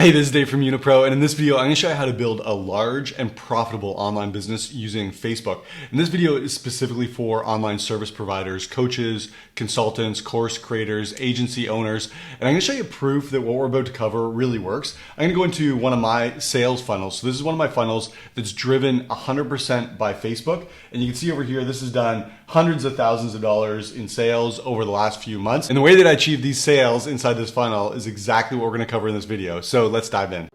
Hey, this is Dave from YunaPRO, and in this video, I'm going to show you how to build a large and profitable online business using Facebook. And this video is specifically for online service providers, coaches, consultants, course creators, agency owners. And I'm going to show you proof that what we're about to cover really works. I'm going to go into one of my sales funnels. So this is one of my funnels that's driven 100% by Facebook. And you can see over here, this has done hundreds of thousands of dollars in sales over the last few months. And the way that I achieve these sales inside this funnel is exactly what we're going to cover in this video. So let's dive in.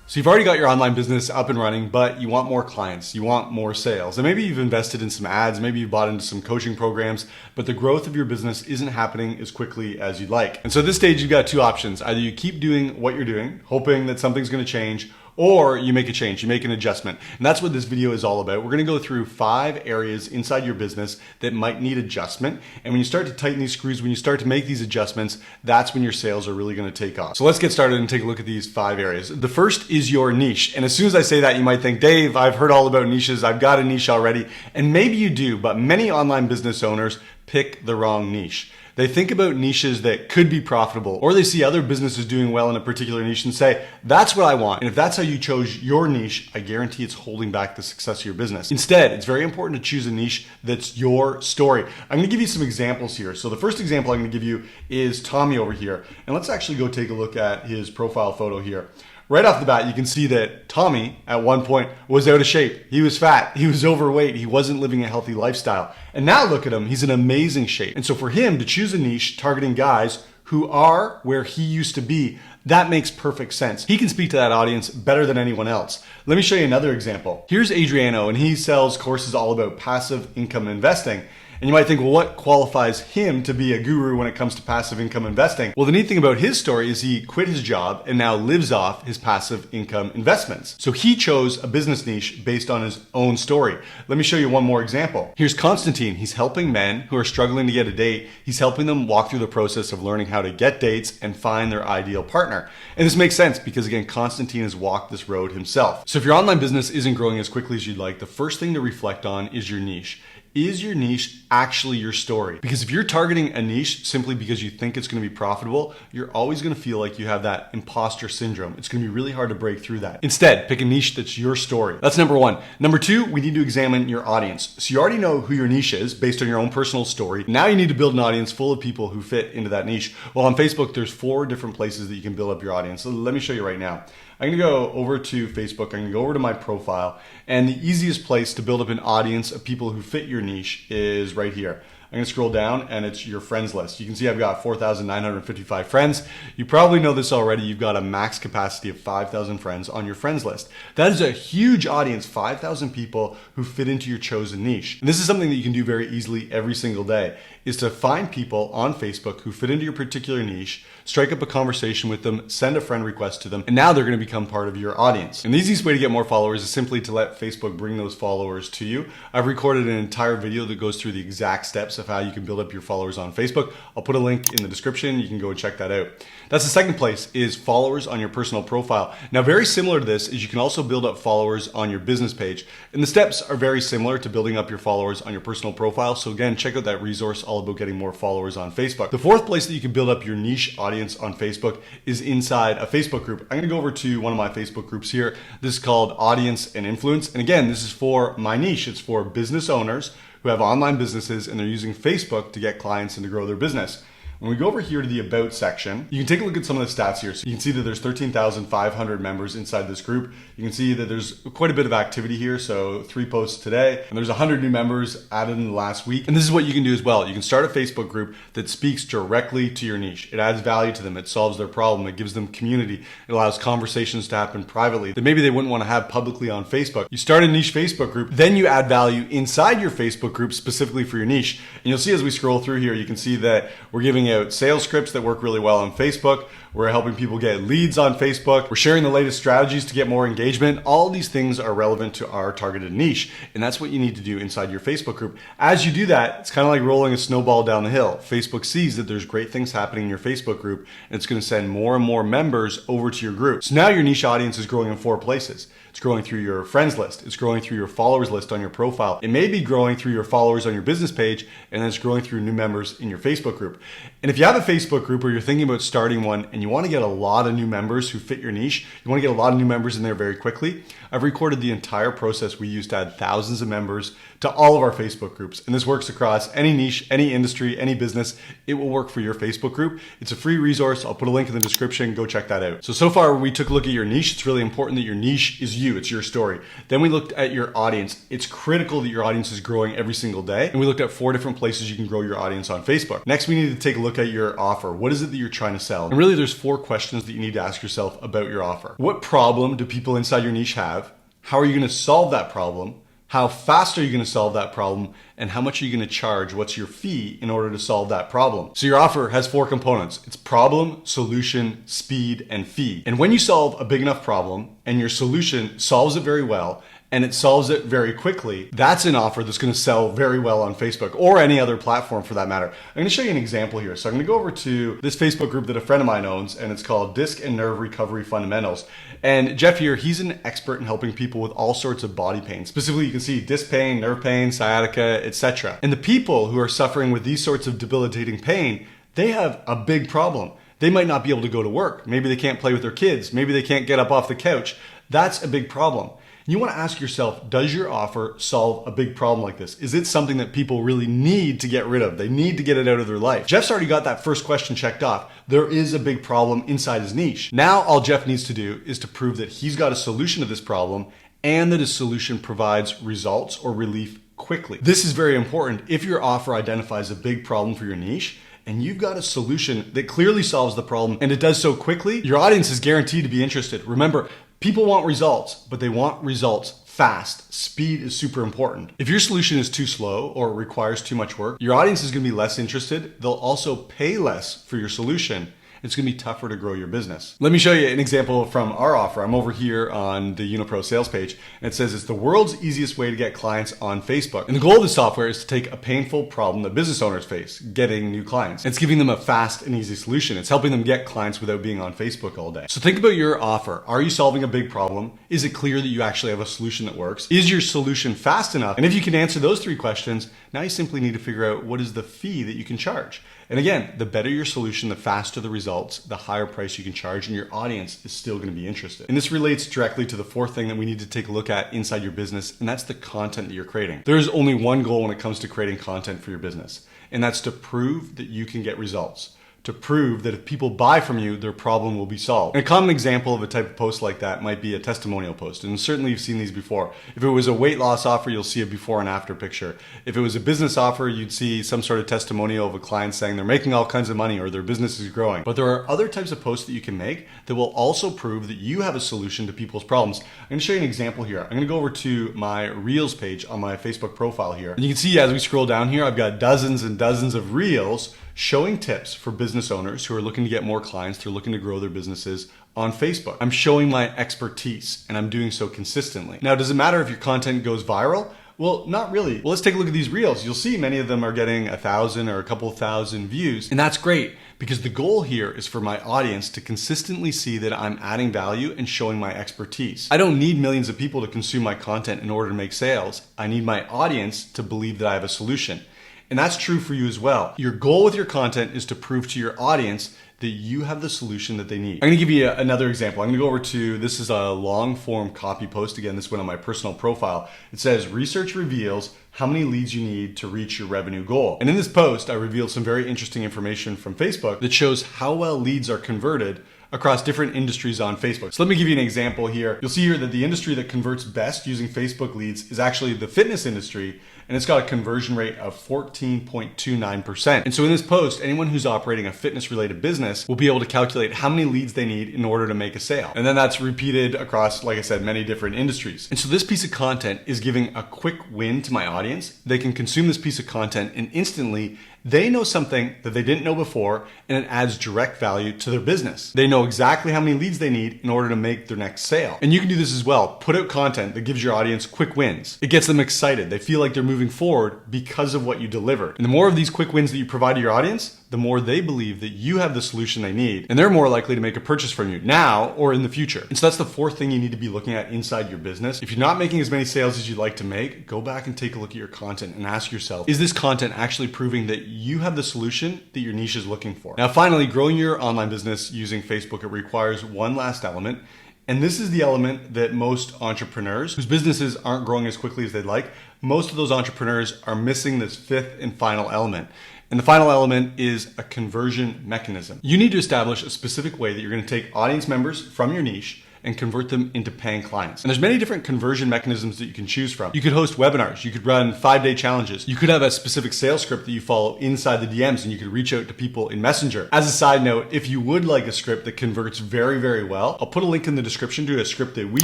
So you've already got your online business up and running, but you want more clients, you want more sales. And maybe you've invested in some ads, maybe you've bought into some coaching programs, but the growth of your business isn't happening as quickly as you'd like. And so at this stage, you've got two options. Either you keep doing what you're doing, hoping that something's going to change, or you make a change, you make an adjustment. And that's what this video is all about. We're gonna go through 5 areas inside your business that might need adjustment. And when you start to tighten these screws, when you start to make these adjustments, that's when your sales are really gonna take off. So let's get started and take a look at these 5 areas. The first is your niche. And as soon as I say that, you might think, Dave, I've heard all about niches. I've got a niche already. And maybe you do, but many online business owners pick the wrong niche. They think about niches that could be profitable, or they see other businesses doing well in a particular niche and say, that's what I want. And if that's how you chose your niche, I guarantee it's holding back the success of your business. Instead, it's very important to choose a niche that's your story. I'm gonna give you some examples here. So the first example I'm gonna give you is Tommy over here. And let's actually go take a look at his profile photo here. Right off the bat, you can see that Tommy at one point was out of shape. He was fat, he was overweight, he wasn't living a healthy lifestyle. And now look at him, he's in amazing shape. And so for him to choose a niche targeting guys who are where he used to be, that makes perfect sense. He can speak to that audience better than anyone else. Let me show you another example. Here's Adriano, and he sells courses all about passive income investing. And you might think, well, what qualifies him to be a guru when it comes to passive income investing? Well, the neat thing about his story is he quit his job and now lives off his passive income investments. So he chose a business niche based on his own story. Let me show you one more example. Here's Constantine. He's helping men who are struggling to get a date. He's helping them walk through the process of learning how to get dates and find their ideal partner. And this makes sense because, again, Constantine has walked this road himself. So if your online business isn't growing as quickly as you'd like, the first thing to reflect on is your niche. Is your niche actually your story? Because if you're targeting a niche simply because you think it's going to be profitable, you're always going to feel like you have that imposter syndrome. It's going to be really hard to break through that. Instead, pick a niche that's your story. That's number 1. Number 2, we need to examine your audience. So you already know who your niche is based on your own personal story. Now you need to build an audience full of people who fit into that niche. Well, on Facebook, there's 4 different places that you can build up your audience. So let me show you right now. I'm gonna go over to Facebook, I'm gonna go over to my profile, and the easiest place to build up an audience of people who fit your niche is right here. I'm gonna scroll down and it's your friends list. You can see I've got 4,955 friends. You probably know this already. You've got a max capacity of 5,000 friends on your friends list. That is a huge audience, 5,000 people who fit into your chosen niche. And this is something that you can do very easily every single day, is to find people on Facebook who fit into your particular niche, strike up a conversation with them, send a friend request to them, and now they're gonna become part of your audience. And the easiest way to get more followers is simply to let Facebook bring those followers to you. I've recorded an entire video that goes through the exact steps of how you can build up your followers on Facebook. I'll put a link in the description. You can go and check that out. That's the second place, is followers on your personal profile. Now, very similar to this is you can also build up followers on your business page. And the steps are very similar to building up your followers on your personal profile. So again, check out that resource all about getting more followers on Facebook. The fourth place that you can build up your niche audience on Facebook is inside a Facebook group. I'm gonna go over to one of my Facebook groups here. This is called Audience and Influence. And again, this is for my niche. It's for business owners who have online businesses and they're using Facebook to get clients and to grow their business. When we go over here to the About section, you can take a look at some of the stats here. So you can see that there's 13,500 members inside this group. You can see that there's quite a bit of activity here. So 3 posts today, and there's 100 new members added in the last week. And this is what you can do as well. You can start a Facebook group that speaks directly to your niche. It adds value to them. It solves their problem. It gives them community. It allows conversations to happen privately that maybe they wouldn't want to have publicly on Facebook. You start a niche Facebook group, then you add value inside your Facebook group specifically for your niche. And you'll see as we scroll through here, you can see that we're giving out sales scripts that work really well on Facebook. We're helping people get leads on Facebook. We're sharing the latest strategies to get more engagement. All of these things are relevant to our targeted niche. And that's what you need to do inside your Facebook group. As you do that, it's kind of like rolling a snowball down the hill. Facebook sees that there's great things happening in your Facebook group, and it's going to send more and more members over to your group. So now your niche audience is growing in 4 places. It's growing through your friends list. It's growing through your followers list on your profile. It may be growing through your followers on your business page, and then it's growing through new members in your Facebook group. And if you have a Facebook group or you're thinking about starting one and you want to get a lot of new members who fit your niche, you want to get a lot of new members in there very quickly, I've recorded the entire process we use to add thousands of members to all of our Facebook groups. And this works across any niche, any industry, any business. It will work for your Facebook group. It's a free resource. I'll put a link in the description. Go check that out. So far we took a look at your niche. It's really important that your niche is you. It's your story. Then we looked at your audience. It's critical that your audience is growing every single day. And we looked at 4 different places you can grow your audience on Facebook. Next, we need to take a look at your offer. What is it that you're trying to sell? And really there's 4 questions that you need to ask yourself about your offer. What problem do people inside your niche have? How are you going to solve that problem? How fast are you going to solve that problem? And how much are you going to charge? What's your fee in order to solve that problem? So your offer has 4 components. It's problem, solution, speed, and fee. And when you solve a big enough problem and your solution solves it very well, and it solves it very quickly, that's an offer that's going to sell very well on Facebook or any other platform for that matter. I'm going to show you an example here. So I'm going to go over to this Facebook group that a friend of mine owns, and it's called Disc and Nerve Recovery Fundamentals. And Jeff here, he's an expert in helping people with all sorts of body pain. Specifically, you can see disc pain, nerve pain, sciatica, etc. And the people who are suffering with these sorts of debilitating pain, they have a big problem. They might not be able to go to work. Maybe they can't play with their kids. Maybe they can't get up off the couch. That's a big problem. You want to ask yourself, does your offer solve a big problem like this? Is it something that people really need to get rid of? They need to get it out of their life. Jeff's already got that first question checked off. There is a big problem inside his niche. Now all Jeff needs to do is to prove that he's got a solution to this problem and that his solution provides results or relief quickly. This is very important. If your offer identifies a big problem for your niche, and you've got a solution that clearly solves the problem and it does so quickly, your audience is guaranteed to be interested. Remember, people want results, but they want results fast. Speed is super important. If your solution is too slow or requires too much work, your audience is going to be less interested. They'll also pay less for your solution. It's going to be tougher to grow your business. Let me show you an example from our offer. I'm over here on the YunaPRO sales page, and it says it's the world's easiest way to get clients on Facebook. And the goal of the software is to take a painful problem that business owners face, getting new clients. It's giving them a fast and easy solution. It's helping them get clients without being on Facebook all day. So think about your offer. Are you solving a big problem? Is it clear that you actually have a solution that works? Is your solution fast enough? And if you can answer those 3 questions, now you simply need to figure out what is the fee that you can charge. And again, the better your solution, the faster the results, the higher price you can charge, and your audience is still going to be interested. And this relates directly to the 4th thing that we need to take a look at inside your business, and that's the content that you're creating. There's only one goal when it comes to creating content for your business, and that's to prove that you can get results. To prove that if people buy from you, their problem will be solved. And a common example of a type of post like that might be a testimonial post. And certainly you've seen these before. If it was a weight loss offer, you'll see a before and after picture. If it was a business offer, you'd see some sort of testimonial of a client saying they're making all kinds of money or their business is growing. But there are other types of posts that you can make that will also prove that you have a solution to people's problems. I'm going to show you an example here. I'm going to go over to my Reels page on my Facebook profile here. And you can see as we scroll down here, I've got dozens and dozens of Reels showing tips for business owners who are looking to get more clients, they're looking to grow their businesses on Facebook. I'm showing my expertise and I'm doing so consistently. Now, does it matter if your content goes viral? Well, not really. Well, let's take a look at these Reels. You'll see many of them are getting 1,000 or a couple of thousand views. And that's great because the goal here is for my audience to consistently see that I'm adding value and showing my expertise. I don't need millions of people to consume my content in order to make sales. I need my audience to believe that I have a solution. And that's true for you as well. Your goal with your content is to prove to your audience that you have the solution that they need. I'm gonna give you another example. I'm gonna go over to, this is a long form copy post. Again, this went on my personal profile. It says, research reveals how many leads you need to reach your revenue goal. And in this post, I revealed some very interesting information from Facebook that shows how well leads are converted across different industries on Facebook. So let me give you an example here. You'll see here that the industry that converts best using Facebook leads is actually the fitness industry, and it's got a conversion rate of 14.29%. And so in this post, anyone who's operating a fitness related business will be able to calculate how many leads they need in order to make a sale. And then that's repeated across, like I said, many different industries. And so this piece of content is giving a quick win to my audience. They can consume this piece of content and instantly they know something that they didn't know before, and it adds direct value to their business. They know exactly how many leads they need in order to make their next sale. And you can do this as well. Put out content that gives your audience quick wins. It gets them excited. They feel like they're moving forward because of what you delivered. And the more of these quick wins that you provide to your audience, the more they believe that you have the solution they need, and they're more likely to make a purchase from you now or in the future. And so that's the fourth thing you need to be looking at inside your business. If you're not making as many sales as you'd like to make, go back and take a look at your content and ask yourself, is this content actually proving that you have the solution that your niche is looking for? Now, finally, growing your online business using Facebook, it requires one last element. And this is the element that most entrepreneurs whose businesses aren't growing as quickly as they'd like, most of those entrepreneurs are missing this fifth and final element. And the final element is a conversion mechanism. You need to establish a specific way that you're going to take audience members from your niche and convert them into paying clients. And there's many different conversion mechanisms that you can choose from. You could host webinars, you could run 5-day challenges, you could have a specific sales script that you follow inside the DMs, and you could reach out to people in Messenger. As a side note, if you would like a script that converts very, very well, I'll put a link in the description to a script that we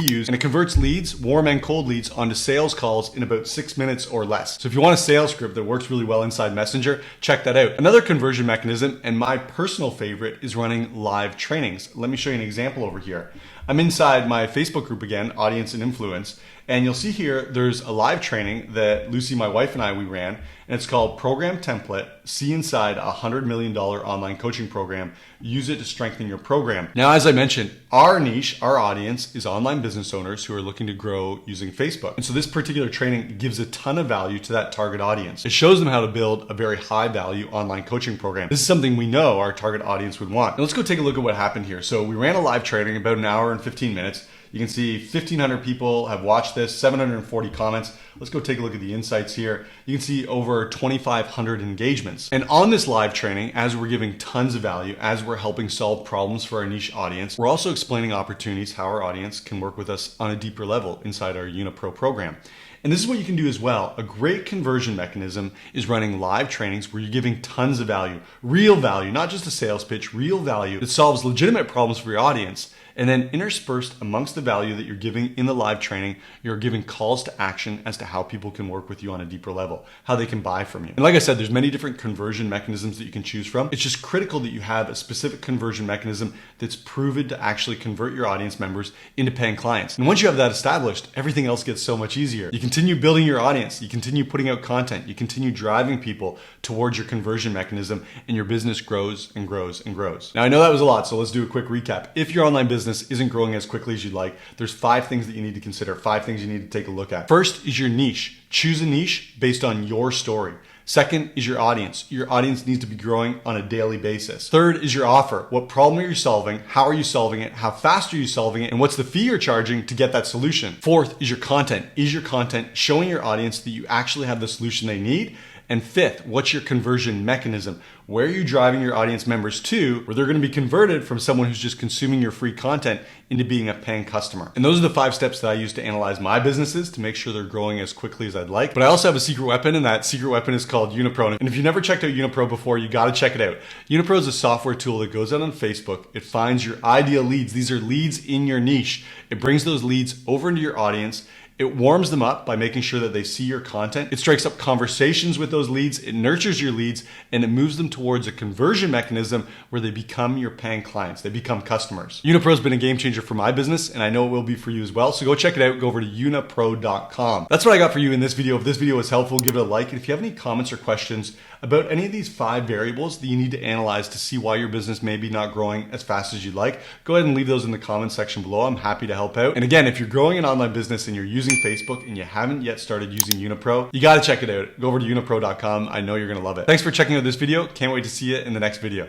use, and it converts leads, warm and cold leads, onto sales calls in about 6 minutes or less. So if you want a sales script that works really well inside Messenger, check that out. Another conversion mechanism, and my personal favorite, is running live trainings. Let me show you an example over here. I'm inside my Facebook group again, Audience and Influence, and you'll see here there's a live training that Lucy, my wife, and we ran, and it's called Program Template, See Inside a $100 million Online Coaching Program, Use It to Strengthen Your Program. Now, as I mentioned, our niche, our audience, is online business owners who are looking to grow using Facebook. And so this particular training gives a ton of value to that target audience. It shows them how to build a very high value online coaching program. This is something we know our target audience would want. Now let's go take a look at what happened here. So we ran a live training about an hour and 15 minutes. You can see 1,500 people have watched this, 740 comments. Let's go take a look at the insights here. You can see over 2,500 engagements. And on this live training, as we're giving tons of value, as we're helping solve problems for our niche audience, we're also explaining opportunities, how our audience can work with us on a deeper level inside our YunaPRO program. And this is what you can do as well. A great conversion mechanism is running live trainings where you're giving tons of value, real value, not just a sales pitch, real value that solves legitimate problems for your audience. And then interspersed amongst the value that you're giving in the live training, you're giving calls to action as to how people can work with you on a deeper level, how they can buy from you. And like I said, there's many different conversion mechanisms that you can choose from. It's just critical that you have a specific conversion mechanism that's proven to actually convert your audience members into paying clients. And once you have that established, everything else gets so much easier. You continue building your audience, you continue putting out content, you continue driving people towards your conversion mechanism, and your business grows and grows and grows. Now, I know that was a lot, so let's do a quick recap. If your online business isn't growing as quickly as you'd like, there's 5 things that you need to consider, 5 things you need to take a look at. First is your niche. Choose a niche based on your story. Second is your audience. Your audience needs to be growing on a daily basis. Third is your offer. What problem are you solving? How are you solving it? How fast are you solving it? And what's the fee you're charging to get that solution? Fourth is your content. Is your content showing your audience that you actually have the solution they need? And fifth, what's your conversion mechanism? Where are you driving your audience members to where they're going to be converted from someone who's just consuming your free content into being a paying customer? And those are the 5 steps that I use to analyze my businesses to make sure they're growing as quickly as I'd like. But I also have a secret weapon, and that secret weapon is called YunaPRO. And if you've never checked out YunaPRO before, you got to check it out. YunaPRO is a software tool that goes out on Facebook. It finds your ideal leads. These are leads in your niche. It brings those leads over into your audience. It warms them up by making sure that they see your content. It strikes up conversations with those leads. It nurtures your leads, and it moves them towards a conversion mechanism where they become your paying clients. They become customers. YunaPRO has been a game changer for my business, and I know it will be for you as well. So go check it out. Go over to YunaPRO.com. That's what I got for you in this video. If this video was helpful, give it a like. And if you have any comments or questions about any of these 5 variables that you need to analyze to see why your business may be not growing as fast as you'd like, go ahead and leave those in the comments section below. I'm happy to help out. And again, if you're growing an online business and you're using Facebook and you haven't yet started using YunaPRO, you got to check it out. Go over to YunaPRO.com. I know you're going to love it. Thanks for checking out this video. Can't wait to see you in the next video.